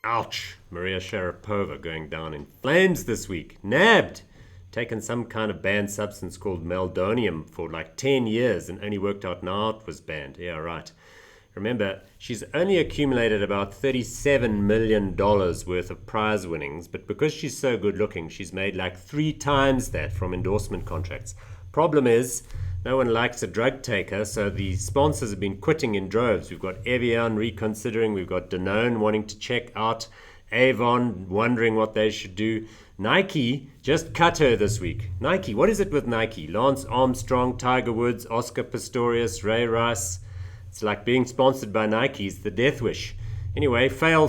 Ouch! Maria Sharapova going down in flames this week. Nabbed! Taken some kind of banned substance called meldonium for like 10 years and only worked out now it was banned. Yeah, right. Remember, she's only accumulated about $37 million worth of prize winnings, but because she's so good looking, she's made like 3 times that from endorsement contracts. Problem is, no one likes a drug taker, so the sponsors have been quitting in droves. We've got Evian reconsidering, we've got Danone wanting to check out, Avon wondering what they should do. Nike just cut her this week. Nike, what is it with Nike? Lance Armstrong, Tiger Woods, Oscar Pistorius, Ray Rice. It's like being sponsored by Nike. It's the death wish. Anyway, fail,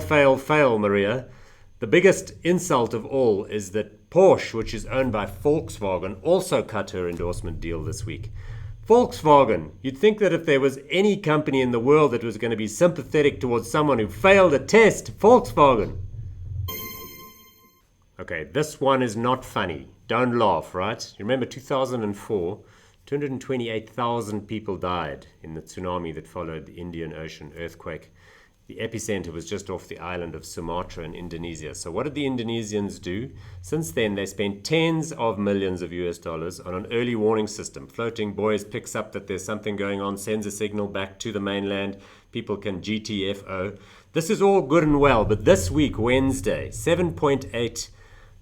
Maria. The biggest insult of all is that Porsche, which is owned by Volkswagen, also cut her endorsement deal this week. Volkswagen, you'd think that if there was any company in the world that was going to be sympathetic towards someone who failed a test, Volkswagen. Okay, this one is not funny. Don't laugh, right? You remember 2004? 228,000 people died in the tsunami that followed the Indian Ocean earthquake. The epicenter was just off the island of Sumatra in Indonesia. So what did the Indonesians do? Since then, they spent tens of millions of US dollars on an early warning system. Floating buoys picks up that there's something going on, sends a signal back to the mainland. People can GTFO. This is all good and well, but this week, Wednesday, 7.8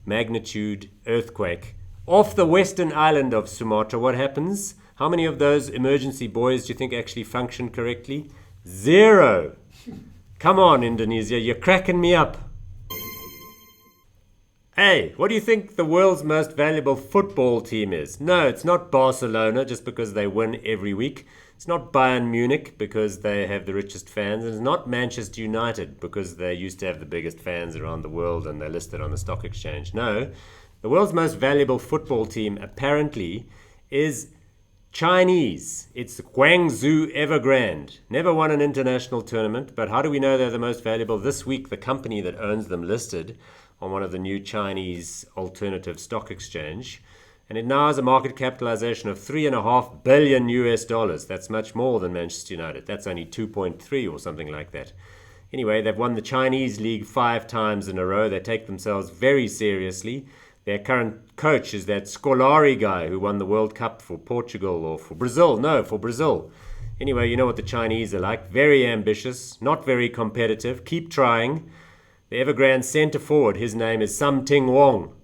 magnitude earthquake off the western island of Sumatra. What happens? How many of those emergency buoys do you think actually function correctly? 0. Come on, Indonesia, you're cracking me up. Hey, what do you think the world's most valuable football team is? No, it's not Barcelona just because they win every week. It's not Bayern Munich because they have the richest fans. And it's not Manchester United because they used to have the biggest fans around the world and they're listed on the stock exchange. No, the world's most valuable football team apparently is Chinese. It's Guangzhou Evergrande. Never won an international tournament, but how do we know they're the most valuable? This week, the company that owns them listed on one of the new Chinese alternative stock exchange. And it now has a market capitalization of $3.5 billion US dollars. That's much more than Manchester United. That's only 2.3 or something like that. Anyway, they've won the Chinese league 5 times in a row. They take themselves very seriously. Their current coach is that Scolari guy who won the World Cup for Portugal or for Brazil. No, for Brazil. Anyway, you know what the Chinese are like. Very ambitious, not very competitive. Keep trying. The Evergrande centre forward, his name is Something Wong.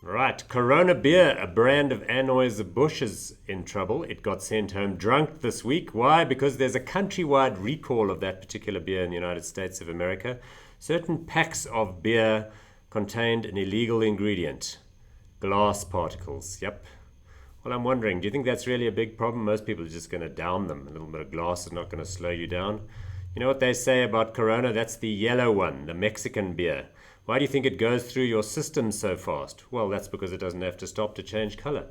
Right, Corona Beer, a brand of Anheuser-Busch, is in trouble. It got sent home drunk this week. Why? Because there's a countrywide recall of that particular beer in the United States of America. Certain packs of beer contained an illegal ingredient, glass particles. Yep. Well, I'm wondering, do you think that's really a big problem? Most people are just going to down them. A little bit of glass is not going to slow you down. You know what they say about Corona? That's the yellow one, the Mexican beer. Why do you think it goes through your system so fast? Well, that's because it doesn't have to stop to change color.